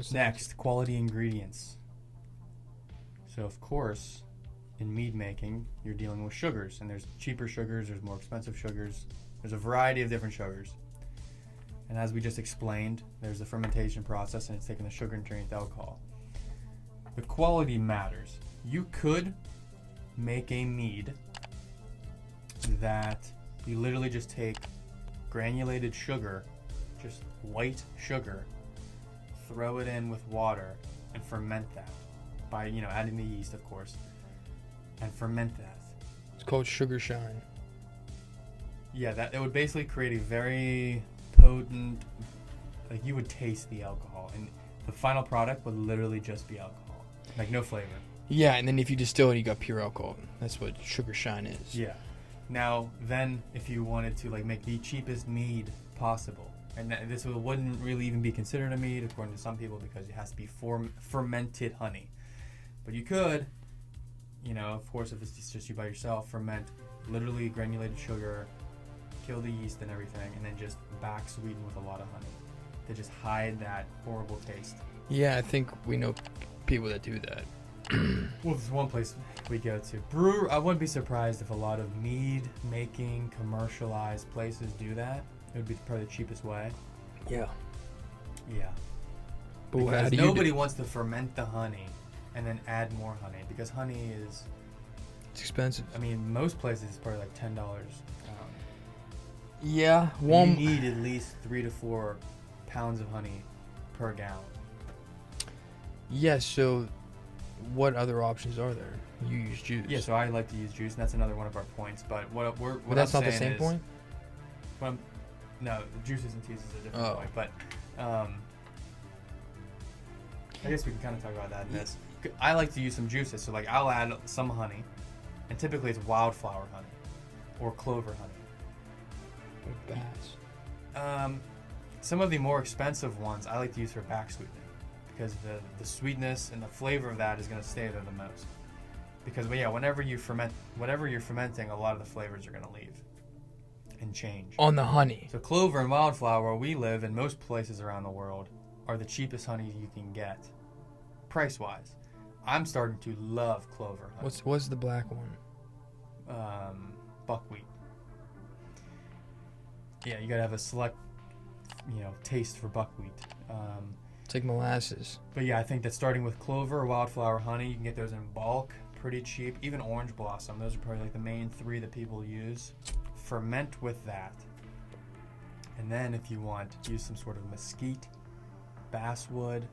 What's Next, quality ingredients. So, of course, in mead making, you're dealing with sugars, and there's cheaper sugars, there's more expensive sugars, there's a variety of different sugars. And as we just explained, there's the fermentation process, and it's taking the sugar and turning it to alcohol. The quality matters. You could make a mead that you literally just take granulated sugar, just white sugar, throw it in with water, and ferment that by adding the yeast, of course, and ferment that. It's called sugar shine. Yeah, that it would basically create a very potent, like you would taste the alcohol, and the final product would literally just be alcohol, like no flavor. Yeah, and then if you distill it, you got pure alcohol. That's what sugar shine is. Yeah. Now, then, if you wanted to make the cheapest mead possible, and this wouldn't really even be considered a mead according to some people because it has to be fermented honey. But you could, of course, if it's just you by yourself, ferment literally granulated sugar, kill the yeast and everything, and then just back sweeten with a lot of honey to just hide that horrible taste. Yeah, I think we know people that do that. Well, there's one place we go to. I wouldn't be surprised if a lot of mead making commercialized places do that. It would be probably the cheapest way. Yeah. Yeah. But because how do nobody wants to ferment the honey and then add more honey because honey is... It's expensive. I mean, most places it's probably like $10 a pound. Yeah. You need at least 3 to 4 pounds of honey per gallon. Yeah, so what other options are there? You use juice. Yeah, so I like to use juice, and that's another one of our points. But what that's I'm not the saying same point? No, juices and teas is a different point. But I guess we can kind of talk about that in this. I like to use some juices. So, I'll add some honey, and typically it's wildflower honey or clover honey. Bass. Some of the more expensive ones I like to use for back sweetening because the sweetness and the flavor of that is going to stay there the most. Because whenever you ferment, whatever you're fermenting, a lot of the flavors are going to leave and change. On the honey. So clover and wildflower, where we live and most places around the world, are the cheapest honey you can get, price-wise. I'm starting to love clover honey. What's the black one? Buckwheat. Yeah, you gotta have a select, taste for buckwheat. It's like molasses. But yeah, I think that starting with clover or wildflower honey, you can get those in bulk, pretty cheap. Even orange blossom, those are probably the main 3 that people use. Ferment with that. And then if you want, use some sort of mesquite, basswood,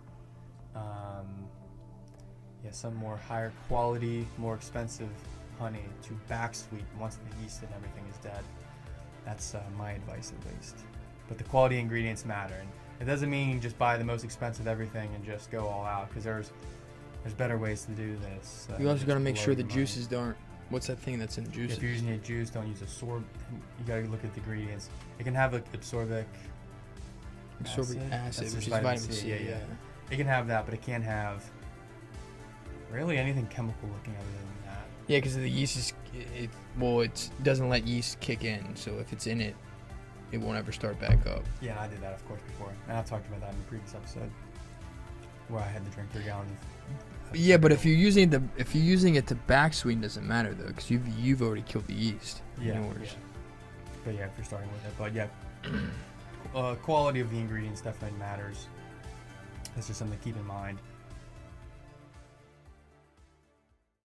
some more higher quality, more expensive honey to back sweeten once the yeast and everything is dead. That's my advice at least. But the quality ingredients matter. And it doesn't mean just buy the most expensive everything and just go all out, because there's better ways to do this. You also got to make sure the juices don't... What's that thing that's in the juices? If you're using a juice, don't use you got to look at the ingredients. It can have absorbic acid, which is vitamin C. Yeah. It can have that, but it can't have really anything chemical looking other than that. Yeah, because the yeast is... it doesn't let yeast kick in, so if it's in it, it won't ever start back up. Yeah, and I did that, of course, before. And I've talked about that in the previous episode, where I had to drink 3 gallons of... Yeah, but if you're using it to back sweeten, doesn't matter though, because you've already killed the yeast. Yeah. But yeah, if you're starting with it, but yeah, quality of the ingredients definitely matters. That's just something to keep in mind.